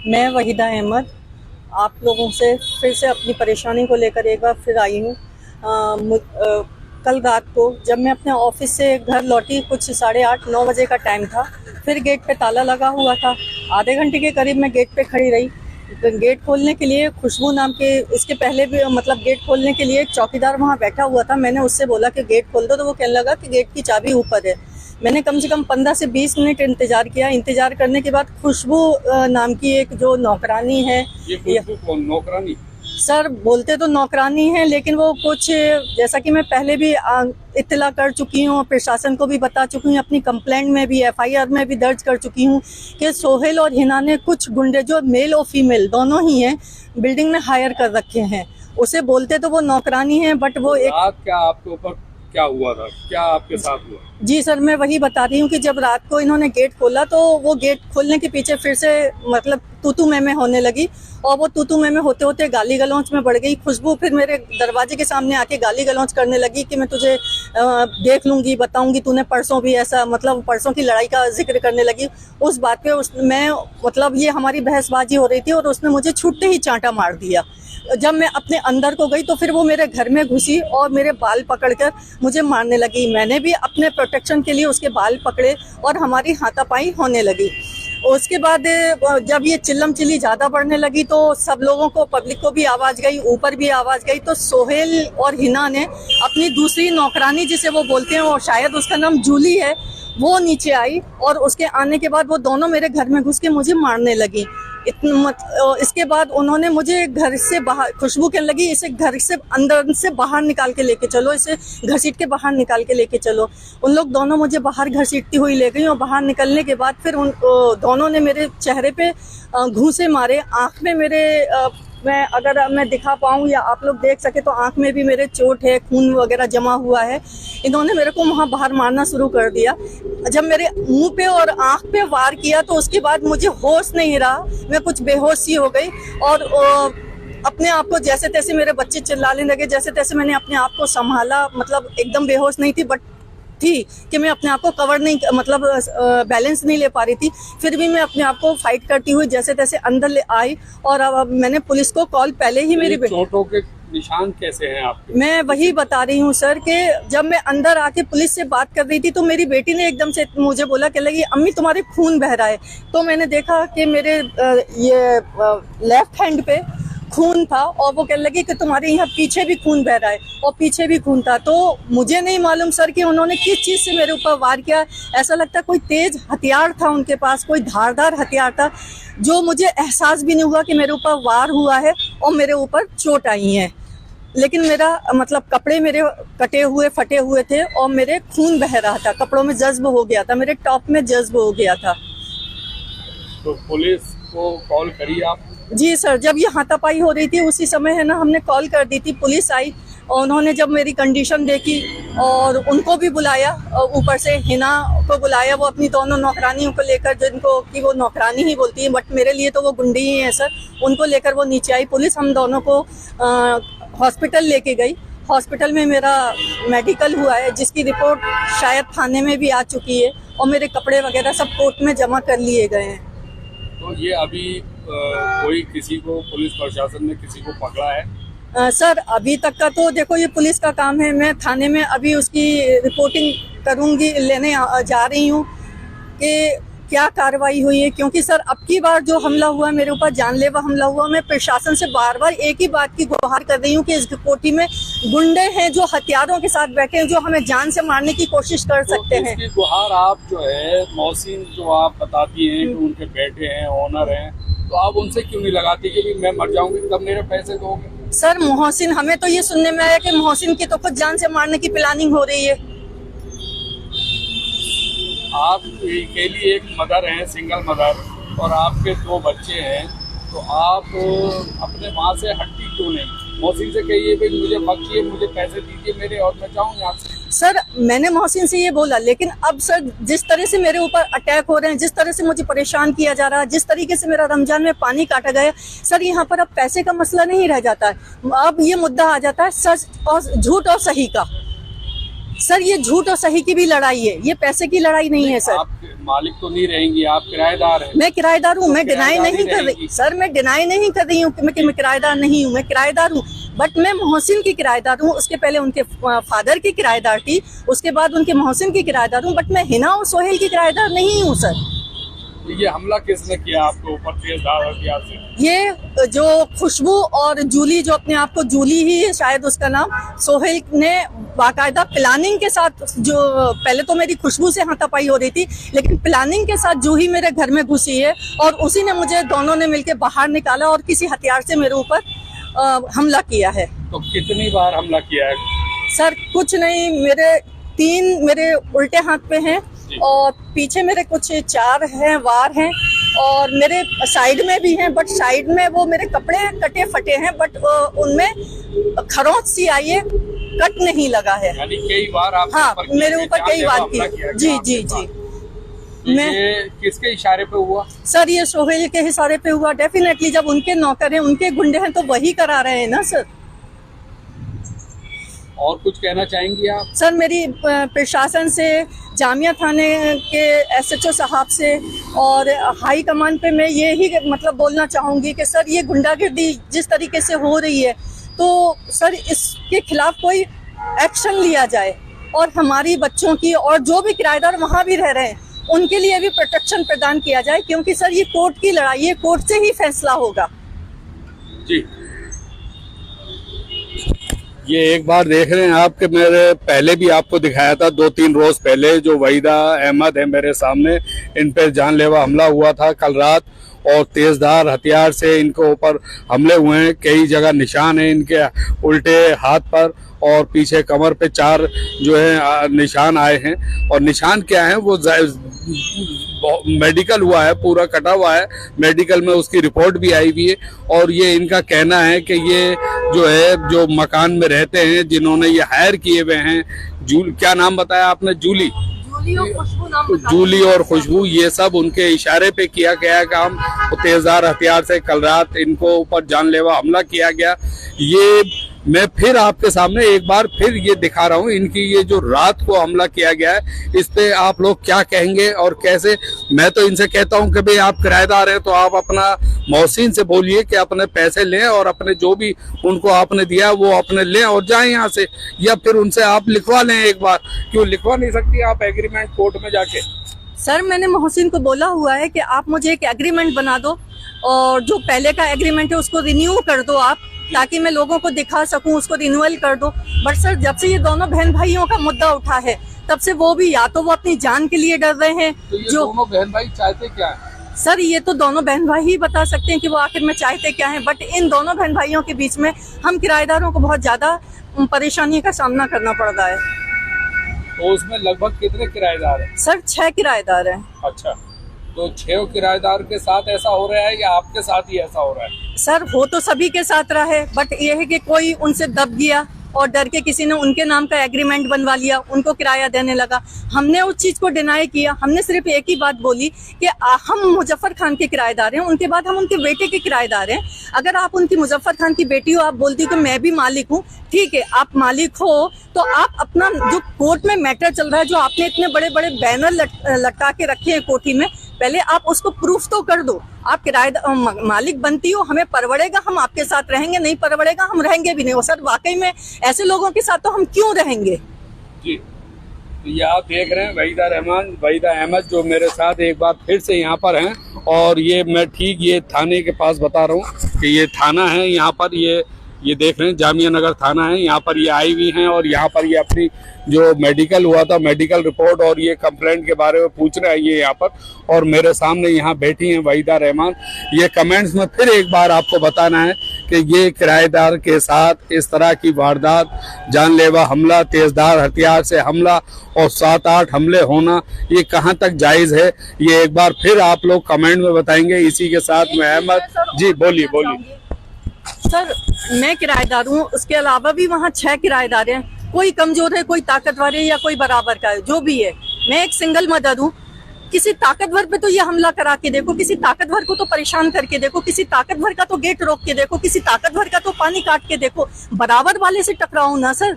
मैं वहीदा अहमद आप लोगों से फिर से अपनी परेशानी को लेकर एक बार फिर आई हूँ। कल रात को जब मैं अपने ऑफिस से घर लौटी, कुछ 8:30-9 बजे का टाइम था। फिर गेट पे ताला लगा हुआ था। आधे घंटे के करीब मैं गेट पे खड़ी रही। गेट खोलने के लिए खुशबू नाम के, इसके पहले भी मतलब गेट खोलने के लिए एक चौकीदार वहाँ बैठा हुआ था। मैंने उससे बोला कि गेट खोल दो, तो वो कहने लगा कि गेट की चाबी ऊपर है। मैंने कम से कम 15 से 20 मिनट इंतजार किया। इंतजार करने के बाद खुशबू नाम की एक जो नौकरानी है, ये खुशबू कौन नौकरानी? सर बोलते तो नौकरानी है, लेकिन वो कुछ, जैसा कि मैं पहले भी इत्तला कर चुकी हूँ, प्रशासन को भी बता चुकी हूँ, अपनी कंप्लेंट में भी FIR में भी दर्ज कर चुकी हूँ कि सोहेल और हिना ने कुछ गुंडे, जो मेल और फीमेल दोनों ही हैं, बिल्डिंग में हायर कर रखे हैं। उसे बोलते तो वो नौकरानी है, बट वो एक रात क्या आपके ऊपर क्या हुआ था, क्या आपके साथ हुआ? जी सर, मैं वही बता रही हूँ कि जब रात को इन्होंने गेट खोला तो वो गेट खोलने के पीछे फिर से मतलब तू मैं होने लगी, और वो तू मैं होते होते गाली गलौच में बढ़ गई। खुशबू फिर मेरे दरवाजे के सामने आके गाली गलौच करने लगी कि मैं तुझे देख लूंगी, बताऊंगी, तूने परसों भी ऐसा, मतलब परसों की लड़ाई का जिक्र करने लगी। उस बात पे मैं मतलब ये हमारी बहसबाजी हो रही थी और उसने मुझे छूटते ही चांटा मार दिया। जब मैं अपने अंदर को गई तो फिर वो मेरे घर में घुसी और मेरे बाल पकड़कर मुझे मारने लगी। मैंने भी अपने प्रोटेक्शन के लिए उसके बाल पकड़े और हमारी हाथापाई होने लगी। उसके बाद जब ये चिल्लम चिल्ली ज़्यादा बढ़ने लगी तो सब लोगों को, पब्लिक को भी आवाज़ गई, ऊपर भी आवाज़ गई। तो सोहेल और हिना ने अपनी दूसरी नौकरानी, जिसे वो बोलते हैं, और शायद उसका नाम जूली है, वो नीचे आई और उसके आने के बाद वो दोनों मेरे घर में घुस के मुझे मारने लगी। इसके बाद उन्होंने मुझे घर से बाहर, खुशबू कहने लगी इसे घर से अंदर से बाहर निकाल के लेके चलो, इसे घसीट के बाहर निकाल के लेके चलो। उन लोग दोनों मुझे बाहर घसीटती हुई ले गई और बाहर निकलने के बाद फिर उन दोनों ने मेरे चेहरे पे घूंसे मारे, आँख में मेरे, मैं अगर मैं दिखा पाऊँ या आप लोग देख सके तो आँख में भी मेरे चोट है, खून वगैरह जमा हुआ है। इन्होंने मेरे को वहाँ बाहर मारना शुरू कर दिया। जब मेरे मुंह पे और आँख पे वार किया तो उसके बाद मुझे होश नहीं रहा, मैं कुछ बेहोश सी हो गई और अपने आप को जैसे तैसे, मेरे बच्चे चिल्लाने लगे, जैसे तैसे मैंने अपने आप को संभाला। मतलब एकदम बेहोश नहीं थी, बट थी कि मैं अपने आप को कवर नहीं, मतलब बैलेंस नहीं ले पा रही थी। फिर भी मैं अपने आप को फाइट करती हुई जैसे तैसे अंदर ले आई और अब मैंने पुलिस को कॉल, पहले ही मेरी चोटों के निशान कैसे हैं आपके? मैं वही बता रही हूँ सर कि जब मैं अंदर आके पुलिस से बात कर रही थी तो मेरी बेटी ने एकदम से मुझे बोला कि लगी अम्मी तुम्हारे खून बह रहा है। तो मैंने देखा कि मेरे ये लेफ्ट हैंड पे खून था और वो कहने लगी कि तुम्हारे यहाँ पीछे भी खून बह रहा है, और पीछे भी खून था। तो मुझे नहीं मालूम सर कि उन्होंने किस चीज़ से मेरे ऊपर वार किया। ऐसा लगता कोई तेज हथियार था उनके पास, कोई धारदार हथियार था, जो मुझे एहसास भी नहीं हुआ कि मेरे ऊपर वार हुआ है और मेरे ऊपर चोट आई है। लेकिन मेरा मतलब कपड़े मेरे कटे हुए, फटे हुए थे और मेरे खून बह रहा था, कपड़ों में जज्ब हो गया था, मेरे टॉप में जज्ब हो गया था। तो पुलिस को कॉल करी आप? जी सर, जब ये हाथापाई हो रही थी उसी समय है ना, हमने कॉल कर दी थी। पुलिस आई और उन्होंने जब मेरी कंडीशन देखी और उनको भी बुलाया, ऊपर से हिना को बुलाया, वो अपनी दोनों नौकरानियों को लेकर, जिनको कि वो नौकरानी ही बोलती है बट मेरे लिए तो वो गुंडी ही है सर, उनको लेकर वो नीचे आई। पुलिस हम दोनों को हॉस्पिटल लेके गई। हॉस्पिटल में मेरा मेडिकल हुआ है, जिसकी रिपोर्ट शायद थाने में भी आ चुकी है और मेरे कपड़े वगैरह सब कोर्ट में जमा कर लिए गए हैं। तो ये अभी कोई किसी को, पुलिस प्रशासन ने किसी को पकड़ा है? सर अभी तक का तो देखो ये पुलिस का काम है, मैं थाने में अभी उसकी रिपोर्टिंग करूंगी, लेने जा रही हूँ कि क्या कार्रवाई हुई है। क्योंकि सर अब की बार जो हमला हुआ मेरे ऊपर, जानलेवा हमला हुआ, मैं प्रशासन से बार बार एक ही बात की गुहार कर रही हूँ कि इस कोठी में गुंडे हैं जो हथियारों के साथ बैठे हैं, जो हमें जान से मारने की कोशिश कर सकते हैं। इसकी गुहार आप जो है मोहसिन, जो आप बताती हैं कि उनके बेटे हैं, ओनर हैं, तो आप उनसे क्यों नहीं लगाती कि मैं मर जाऊंगी तब मेरे पैसे दोगे? सर मोहसिन, हमें तो ये सुनने में आया कि मोहसिन की तो खुद जान से मारने की प्लानिंग हो रही है। आप अकेली एक मदर हैं, सिंगल मदर, और आपके 2 बच्चे हैं, तो आप अपने माँ से हटती क्यों नहीं? मोहसिन से कहिए भाई मुझे बख्शिए, मुझे पैसे दीजिए मेरे, और मैं जाऊँ यहाँ से। सर मैंने मोहसिन से ये बोला, लेकिन अब सर जिस तरह से मेरे ऊपर अटैक हो रहे हैं, जिस तरह से मुझे परेशान किया जा रहा है, जिस तरीके से मेरा रमजान में पानी काटा गया, सर यहाँ पर अब पैसे का मसला नहीं रह जाता है, अब ये मुद्दा आ जाता है सच और झूठ और सही का। सर ये झूठ और सही की भी लड़ाई है, ये पैसे की लड़ाई नहीं है सर। आप मालिक तो नहीं रहेंगी, आप किराएदार हैं। मैं किराएदार हूँ, मैं तो डिनाई किराएदारी नहीं कर रही रहेगी। सर, मैं डिनाई नहीं कर रही हूँ कि मैं किराएदार नहीं हूँ, मैं किराएदार हूँ। बट मैं मोहसिन की किराएदार हूँ, उसके पहले उनके फादर की किराएदार थी, उसके बाद उनके मोहसिन की किराएदार हूँ, बट मैं हिना और सोहेल की किराएदार नहीं हूँ सर। तो ये हमला किसने किया आपके ऊपर तेजधार हथियार से? ये जो खुशबू और जूली, जो अपने आप को जूली ही है शायद उसका नाम, सोहेल ने बाकायदा प्लानिंग के साथ, जो पहले तो मेरी खुशबू से हाथापाई हो रही थी, लेकिन प्लानिंग के साथ जूही मेरे घर में घुसी है और उसी ने मुझे, दोनों ने मिलकर बाहर निकाला और किसी हथियार से मेरे ऊपर हमला किया है। तो कितनी बार हमला किया है? सर कुछ नहीं, मेरे उल्टे हाथ पे हैं और पीछे मेरे कुछ 4 हैं वार हैं और मेरे साइड में भी हैं, बट साइड में वो मेरे कपड़े कटे फटे हैं, बट उनमें खरोंच सी आई है, कट नहीं लगा है। यानी कई बार आप हाँ, मेरे ऊपर कई बार की। जी जी जी। मैं किसके इशारे पे हुआ? सर ये सोहेल के इशारे पे हुआ डेफिनेटली। जब उनके नौकर हैं, उनके गुंडे हैं, तो वही करा रहे हैं ना सर। और कुछ कहना चाहेंगी आप? सर मेरी प्रशासन से, जामिया थाने के SHO साहब से और हाई कमान पे मैं ये ही मतलब बोलना चाहूँगी कि सर ये गुंडागर्दी जिस तरीके से हो रही है, तो सर इसके खिलाफ कोई एक्शन लिया जाए और हमारी बच्चों की और जो भी किराएदार वहाँ भी रह रहे हैं उनके लिए भी प्रोटेक्शन प्रदान किया जाए, क्योंकि सर ये कोर्ट की लड़ाई है, कोर्ट से ही फैसला होगा। जी, ये एक बार देख रहे हैं आप कि मेरे पहले भी आपको दिखाया था 2-3 रोज पहले, जो वहीदा अहमद है मेरे सामने, इन पर जानलेवा हमला हुआ था कल रात और तेजधार हथियार से इनको ऊपर हमले हुए हैं। कई जगह निशान हैं इनके उल्टे हाथ पर और पीछे कमर पे 4 जो है निशान आए हैं। और निशान क्या है, वो मेडिकल हुआ है, पूरा कटा हुआ है, मेडिकल में उसकी रिपोर्ट भी आई हुई है। और ये इनका कहना है कि ये जो है, जो मकान में रहते हैं, जिन्होंने ये हायर किए हुए हैं, क्या नाम बताया आपने? जूली और खुशबू, ये सब उनके इशारे पे किया गया काम। तेजधार हथियार से कल रात इनको ऊपर जानलेवा हमला किया गया। ये मैं फिर आपके सामने एक बार फिर ये दिखा रहा हूँ, इनकी ये जो रात को हमला किया गया है, इस पे आप लोग क्या कहेंगे और कैसे? मैं तो इनसे कहता हूँ कि भाई आप किराएदार हैं तो आप अपना मौसीन से बोलिए कि अपने पैसे लें और अपने जो भी उनको आपने दिया वो अपने लें और जाएं यहाँ से, या फिर उनसे आप लिखवा लें एक बार। क्यों लिखवा नहीं सकती आप एग्रीमेंट कोर्ट में जाके? सर मैंने मोहसिन को बोला हुआ है कि आप मुझे एक एग्रीमेंट बना दो और जो पहले का एग्रीमेंट है उसको रिन्यू कर दो आप, ताकि मैं लोगों को दिखा सकूं, उसको रिन्यूअल कर दो। बट सर जब से ये दोनों बहन भाइयों का मुद्दा उठा है, तब से वो भी या तो वो अपनी जान के लिए डर रहे हैं। तो ये दोनों बहन भाई चाहते क्या है? सर ये तो दोनों बहन भाई ही बता सकते हैं कि वो आखिर में चाहते क्या हैं। बट इन दोनों बहन भाइयों के बीच में हम किराएदारों को बहुत ज्यादा परेशानी का सामना करना पड़ रहा है। तो उसमें लगभग कितने किराएदार हैं? सर 6 किराएदार हैं। अच्छा, तो 6 किराएदार के साथ ऐसा हो रहा है या आपके साथ ही ऐसा हो रहा है? सर हो तो सभी के साथ रहा है, बट ये है कि कोई उनसे दब गया और डर के किसी ने उनके नाम का एग्रीमेंट बनवा लिया, उनको किराया देने लगा। हमने उस चीज को डिनाई किया। हमने सिर्फ एक ही बात बोली कि हम मुजफ्फर खान के किराएदार हैं, उनके बाद हम उनके बेटे के किराएदार हैं। अगर आप उनकी मुजफ्फर खान की बेटी हो, आप बोलती हो कि मैं भी मालिक हूँ, ठीक है, आप मालिक हो तो आप अपना जो कोर्ट में मैटर चल रहा है, जो आपने इतने बड़े बड़े बैनर लटका के रखे हैं कोठी में, पहले आप उसको प्रूफ तो कर दो। आप किराएदार मालिक बनती हो, हमें परवड़ेगा हम आपके साथ रहेंगे, नहीं परवड़ेगा हम रहेंगे भी नहीं। और सर वाकई में ऐसे लोगों के साथ तो हम क्यों रहेंगे? जी, तो ये आप देख रहे हैं वहीदा अहमद जो मेरे साथ एक बार फिर से यहाँ पर हैं। और ये मैं ठीक ये थाने के पास बता रहा हूँ कि ये थाना है, यहाँ पर ये देख रहे हैं जामिया नगर थाना है। यहाँ पर ये आई हुई हैं और यहाँ पर ये अपनी जो मेडिकल हुआ था, मेडिकल रिपोर्ट और ये कंप्लेंट के बारे में पूछ रहे हैं ये यहाँ पर। और मेरे सामने यहाँ बैठी हैं वहीदा रहमान। ये कमेंट्स में फिर एक बार आपको बताना है कि ये किराएदार के साथ इस तरह की वारदात, जानलेवा हमला, तेजधार हथियार से हमला और 7-8 हमले होना, ये कहाँ तक जायज़ है, ये एक बार फिर आप लोग कमेंट में बताएंगे। इसी के साथ मैं अहमद जी, बोलिए। सर मैं किराएदार हूँ, उसके अलावा भी वहाँ 6 किराएदार हैं। कोई कमजोर है, कोई ताकतवर है या कोई बराबर का है, जो भी है। मैं एक सिंगल मदर हूँ। किसी ताकतवर पे तो ये हमला करा के देखो, किसी ताकतवर को तो परेशान करके देखो, किसी ताकतवर का तो गेट रोक के देखो, किसी ताकतवर का तो पानी काट के देखो, बराबर वाले से टकराओ ना सर।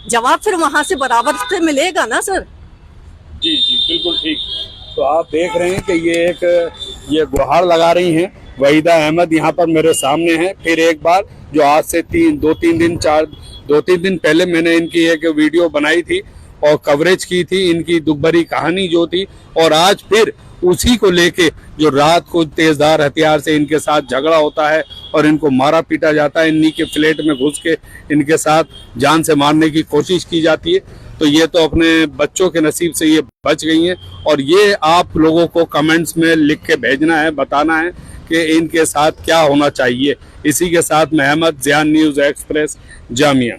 जवाब फिर वहां से बराबर से मिलेगा ना सर। जी जी बिल्कुल ठीक। तो आप देख रहे हैं कि ये गुहार लगा रही हैं वहीदा अहमद, यहाँ पर मेरे सामने है। फिर एक बार जो आज से 2-3 दिन पहले मैंने इनकी एक वीडियो बनाई थी और कवरेज की थी इनकी दुखभरी कहानी जो थी, और आज फिर उसी को लेके जो रात को तेजधार हथियार से इनके साथ झगड़ा होता है और इनको मारा पीटा जाता है, इन्हीं के फ्लैट में घुस के इनके साथ जान से मारने की कोशिश की जाती है। तो ये तो अपने बच्चों के नसीब से ये बच गई हैं, और ये आप लोगों को कमेंट्स में लिख के भेजना है, बताना है कि इनके साथ क्या होना चाहिए। इसी के साथ मैं अहमद, ज़ियान न्यूज़ एक्सप्रेस, जामिया।